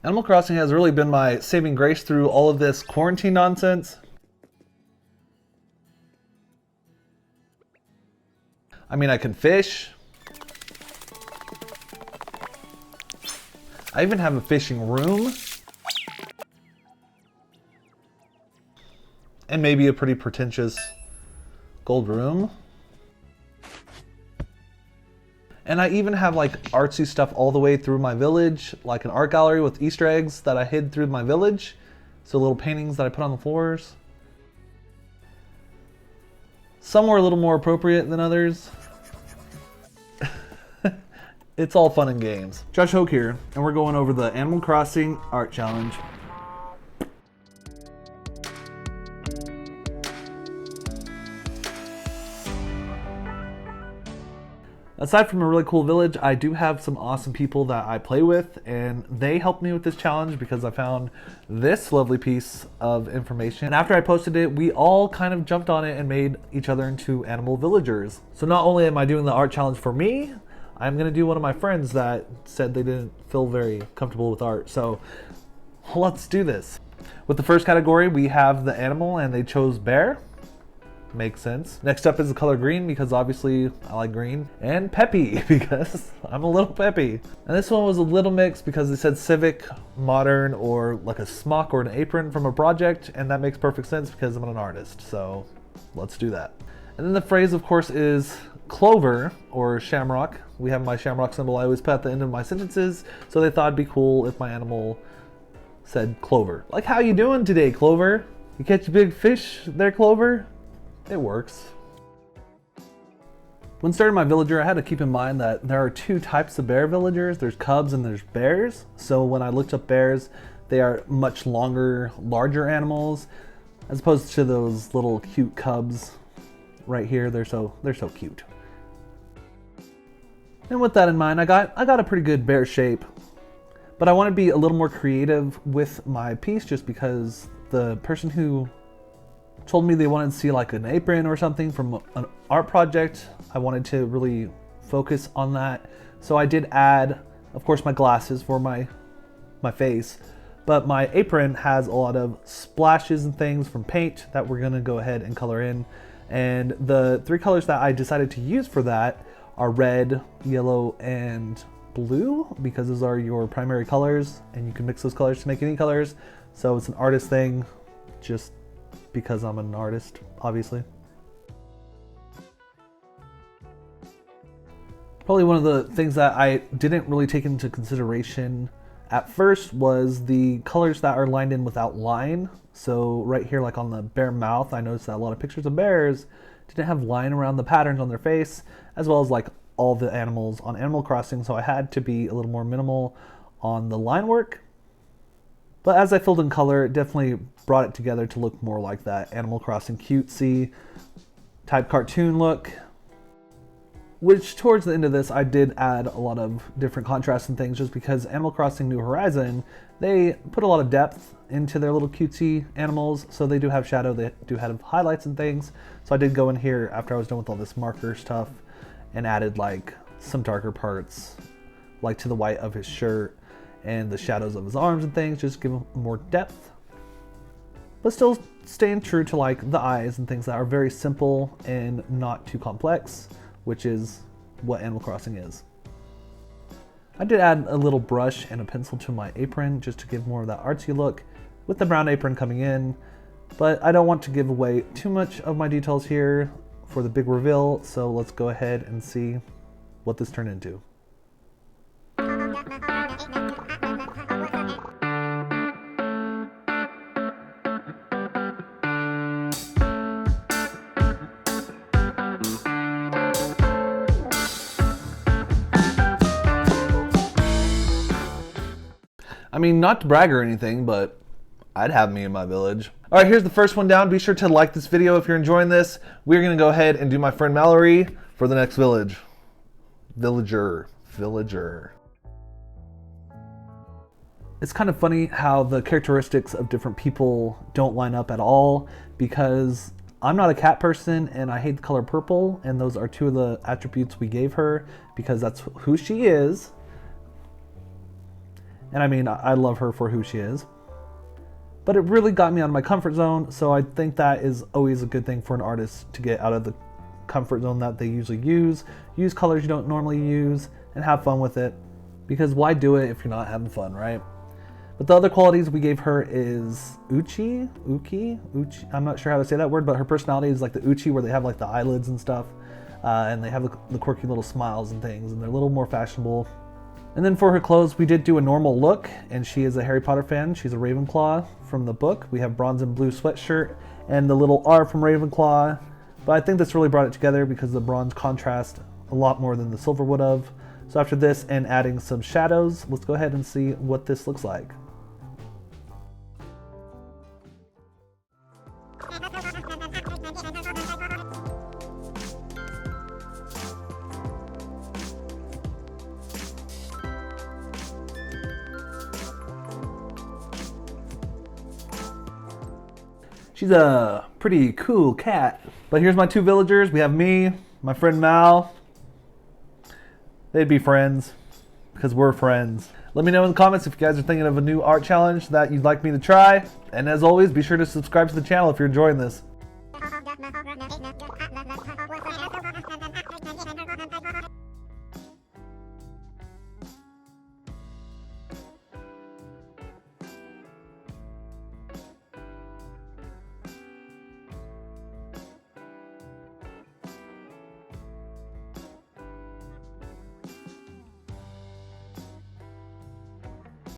Animal Crossing has really been my saving grace through all of this quarantine nonsense. I mean, I can fish. I even have a fishing room. And maybe a pretty pretentious gold room. And I even have like artsy stuff all the way through my village, like an art gallery with Easter eggs that I hid through my village. So little paintings that I put on the floors. Some were a little more appropriate than others. It's all fun and games. Josh Hogge here, and we're going over the Animal Crossing Art Challenge. Aside from a really cool village, I do have some awesome people that I play with, and they helped me with this challenge because I found this lovely piece of information. And after I posted it, we all kind of jumped on it and made each other into animal villagers. So not only am I doing the art challenge for me, I'm gonna do one of my friends that said they didn't feel very comfortable with art. So let's do this. With the first category, we have the animal, and they chose bear. Makes sense. Next up is the color green, because obviously I like green. And peppy, because I'm a little peppy. And this one was a little mixed because they said civic, modern, or like a smock or an apron from a project, and that makes perfect sense because I'm an artist, so let's do that. And then the phrase, of course, is clover or shamrock. We have my shamrock symbol I always put at the end of my sentences, so they thought it'd be cool if my animal said clover. Like, how you doing today, Clover? You catch a big fish there, Clover? It works. When starting my villager, I had to keep in mind that there are two types of bear villagers. There's cubs and there's bears. So when I looked up bears, they are much longer, larger animals, as opposed to those little cute cubs right here. They're so cute. And with that in mind, I got a pretty good bear shape, but I want to be a little more creative with my piece, just because the person who told me they wanted to see like an apron or something from an art project, I wanted to really focus on that. So I did add, of course, my glasses for my face, but my apron has a lot of splashes and things from paint that we're gonna go ahead and color in. And the three colors that I decided to use for that are red, yellow, and blue, because those are your primary colors, and you can mix those colors to make any colors. So it's an artist thing, just because I'm an artist, obviously. Probably one of the things that I didn't really take into consideration at first was the colors that are lined in without line. So right here, like on the bear mouth, I noticed that a lot of pictures of bears didn't have line around the patterns on their face, as well as like all the animals on Animal Crossing. So I had to be a little more minimal on the line work. But as I filled in color, it definitely brought it together to look more like that Animal Crossing cutesy type cartoon look. Which towards the end of this, I did add a lot of different contrasts and things, just because Animal Crossing New Horizon, they put a lot of depth into their little cutesy animals. So they do have shadow, they do have highlights and things. So I did go in here after I was done with all this marker stuff and added like some darker parts, like to the white of his shirt and the shadows of his arms and things, just give him more depth, but still staying true to like the eyes and things that are very simple and not too complex, which is what Animal Crossing is. I did add a little brush and a pencil to my apron just to give more of that artsy look, with the brown apron coming in, but I don't want to give away too much of my details here for the big reveal, so let's go ahead and see what this turned into. I mean, not to brag or anything, but I'd have me in my village. All right, here's the first one down. Be sure to like this video if you're enjoying this. We're gonna go ahead and do my friend Mallory for the next village. Villager. It's kind of funny how the characteristics of different people don't line up at all, because I'm not a cat person and I hate the color purple, and those are two of the attributes we gave her because that's who she is. And I mean, I love her for who she is. But it really got me out of my comfort zone, so I think that is always a good thing for an artist to get out of the comfort zone that they usually use colors you don't normally use, and have fun with it. Because why do it if you're not having fun, right? But the other qualities we gave her is uchi. I'm not sure how to say that word, but her personality is like the uchi, where they have like the eyelids and stuff. And they have the quirky little smiles and things, and they're a little more fashionable. And then for her clothes, we did do a normal look, and she is a Harry Potter fan. She's a Ravenclaw from the book. We have bronze and blue sweatshirt and the little R from Ravenclaw. But I think this really brought it together because the bronze contrast a lot more than the silver would have. So after this and adding some shadows, let's go ahead and see what this looks like. She's a pretty cool cat. But here's my two villagers. We have me, my friend Mal. They'd be friends because we're friends. Let me know in the comments if you guys are thinking of a new art challenge that you'd like me to try. And as always, be sure to subscribe to the channel if you're enjoying this.